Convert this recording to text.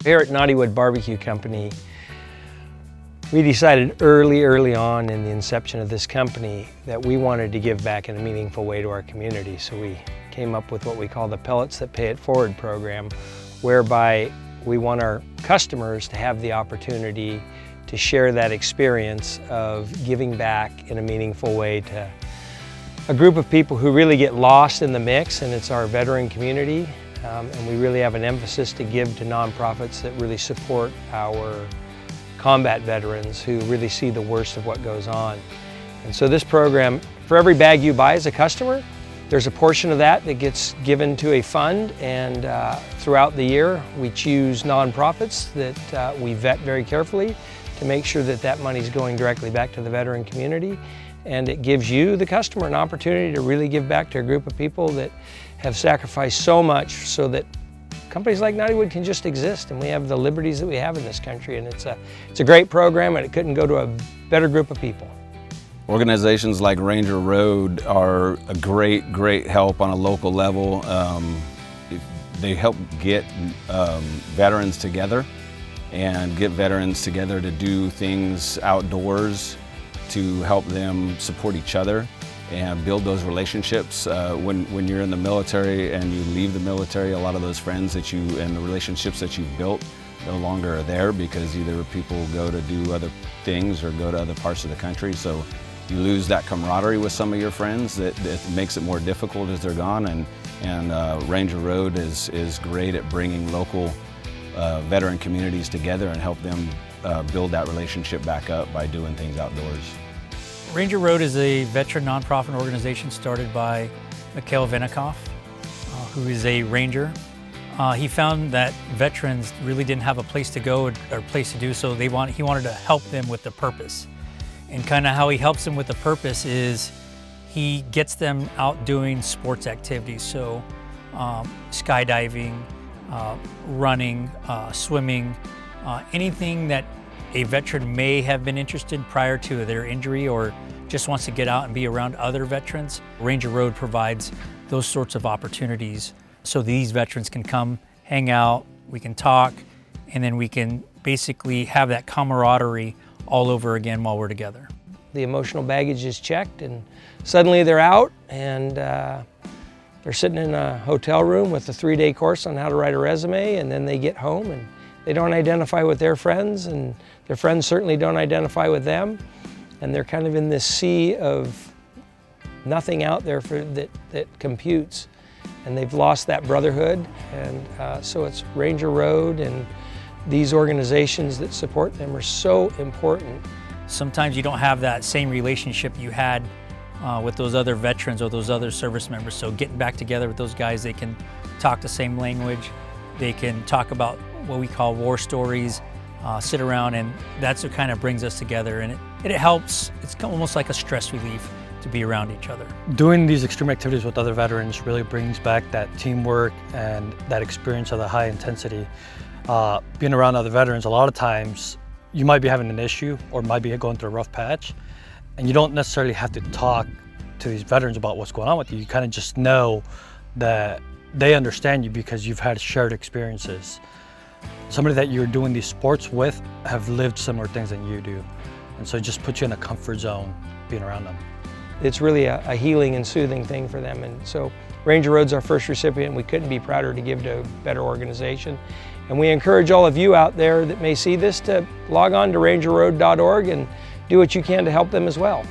Here at Knotty Barbecue Company, we decided early on in the inception of this company that we wanted to give back in a meaningful way to our community. So we came up with what we call the Pellets That Pay It Forward program, whereby we want our customers to have the opportunity to share that experience of giving back in a meaningful way to a group of people who really get lost in the mix, and it's our veteran community. And we really have an emphasis to give to nonprofits that really support our combat veterans who really see the worst of what goes on. And so this program, for every bag you buy as a customer, there's a portion of that that gets given to a fund, and throughout the year we choose nonprofits that we vet very carefully to make sure that that money is going directly back to the veteran community. And it gives you, the customer, an opportunity to really give back to a group of people that have sacrificed so much so that companies like Knotty can just exist, and we have the liberties that we have in this country. And it's a great program, and it couldn't go to a better group of people. Organizations like Ranger Road are a great help on a local level. They help get veterans together and get veterans together to do things outdoors to help them support each other and build those relationships. When you're in the military and you leave the military, a lot of those friends that you and the relationships that you've built no longer are there, because either people go to do other things or go to other parts of the country. So you lose that camaraderie with some of your friends that makes it more difficult as they're gone. And Ranger Road is great at bringing local veteran communities together and help them build that relationship back up by doing things outdoors. Ranger Road is a veteran nonprofit organization started by Mikhail Venikoff, who is a ranger. He found that veterans really didn't have a place to go or a place to do, so he wanted to help them with the purpose. And kind of how he helps them with the purpose is he gets them out doing sports activities, so skydiving, running, swimming, anything that a veteran may have been interested prior to their injury or just wants to get out and be around other veterans. Ranger Road provides those sorts of opportunities so these veterans can come, hang out, we can talk, and then we can basically have that camaraderie all over again while we're together. The emotional baggage is checked, and suddenly they're out, and they're sitting in a hotel room with a 3-day course on how to write a resume, and then they get home and they don't identify with their friends, and their friends certainly don't identify with them. And they're kind of in this sea of nothing out there that computes. And they've lost that brotherhood. And so it's Ranger Road and these organizations that support them are so important. Sometimes you don't have that same relationship you had with those other veterans or those other service members. So getting back together with those guys, they can talk the same language. They can talk about what we call war stories, sit around, and that's what kind of brings us together. And it helps. It's almost like a stress relief to be around each other. Doing these extreme activities with other veterans really brings back that teamwork and that experience of the high intensity. Being around other veterans, a lot of times you might be having an issue or might be going through a rough patch, and you don't necessarily have to talk to these veterans about what's going on with you. You kind of just know that they understand you because you've had shared experiences. Somebody that you're doing these sports with have lived similar things than you do. And so it just puts you in a comfort zone being around them. It's really a healing and soothing thing for them. And so Ranger Road's our first recipient. We couldn't be prouder to give to a better organization. And we encourage all of you out there that may see this to log on to rangerroad.org and do what you can to help them as well.